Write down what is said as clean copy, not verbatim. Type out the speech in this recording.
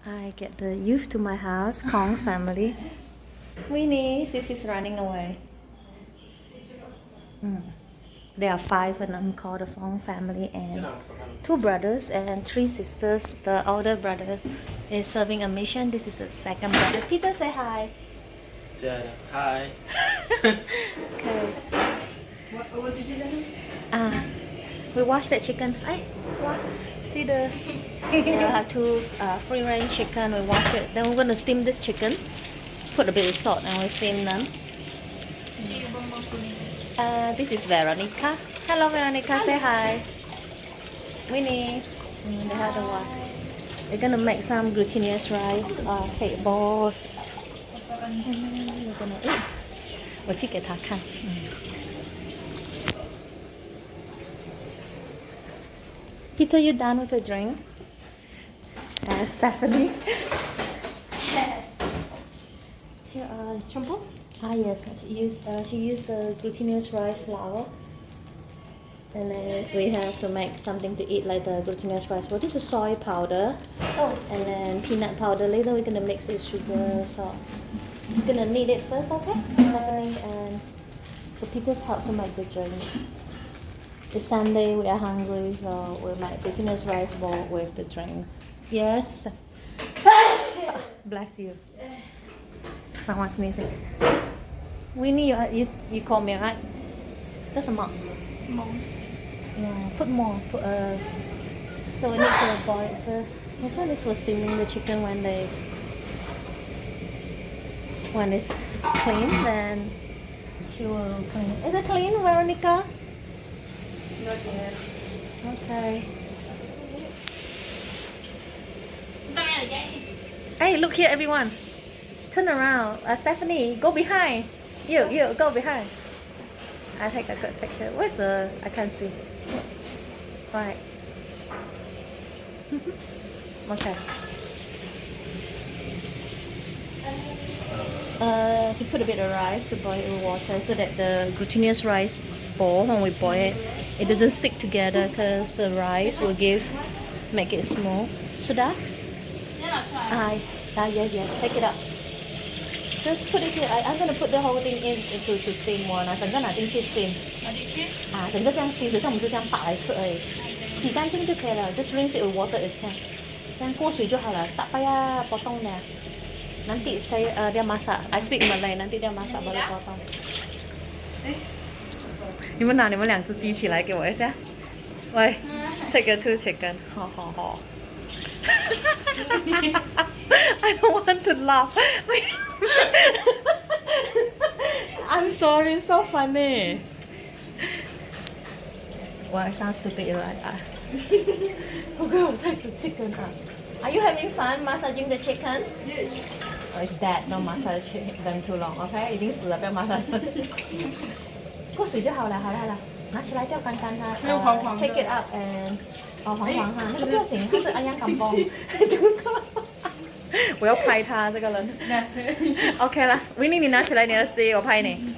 I get the youth to my house, Kong's family. Winnie, she's running away. There are 5 of them called the Fong family and 2 brothers and 3 sisters. The older brother is serving a mission. This is the second brother. Peter, say hi. Hi. Okay. What was it again? We wash that chicken. What? See the there are 2 free range chicken. We wash it. Then we're gonna steam this chicken. Put a bit of salt and we steam them. This is Veronica. Hello, Veronica. Say hi. Winnie. The other one. We're gonna make some glutinous rice cake balls. We're gonna eat. 我寄给他看。Peter, you done with your drink? Stephanie. Shampoo? Yes. She used the glutinous rice flour. And then we have to make something to eat like the glutinous rice. Well, this is soy powder. And then peanut powder. Later we're gonna mix it with sugar, salt. We're gonna knead it first, okay? Stephanie and so Peter's help to make the drink. It's Sunday, we are hungry, so we'll make glutinous rice ball with the drinks. Yes. Bless you. Someone sneezing. Winnie, you call me, right? Just a month. Yeah, put more. So we need to boil it first. This one is for steaming the chicken when it's clean, then she will clean it. Is it clean, Veronica? Not yet. Okay. Hey, look here, everyone. Turn around. Stephanie, go behind. You, go behind. I take a good picture. Where's the... I can't see. Right. Okay. She put a bit of rice to boil it with water so that the glutinous rice ball, when we boil it, it doesn't stick together because the rice will make it small. Sudah? Yes. Take it up. Just put it here. I'm gonna put the whole thing in to steam one. 整个拿进去 steam. 整个这样 steam， 等下我们就这样打来吃而已。洗干净就可以了。Just rinse it with water is fine. 这样过水就好了。Tak payah potong dah. Nanti dia masak. I speak Malay. Nanti dia masak baru potong. 你们拿你们2只鸡起来给我一下。喂 ，take a 2 chicken. 好。I don't want to laugh. I'm sorry, it's so funny. Well, it sounds stupid, right? Okay, I'll take the chicken out. Are you having fun massaging the chicken? Yes. Oh, it's that, don't massage them too long, okay? 已经死了，不要 massage 过水就好了，拿起来钓干干它。没有黄黄的。 Take it up and 黄黄哈，那个不要紧，它是安阳港崩。我要拍他这个人。OK 了，维尼你拿起来你的鸡，我拍你。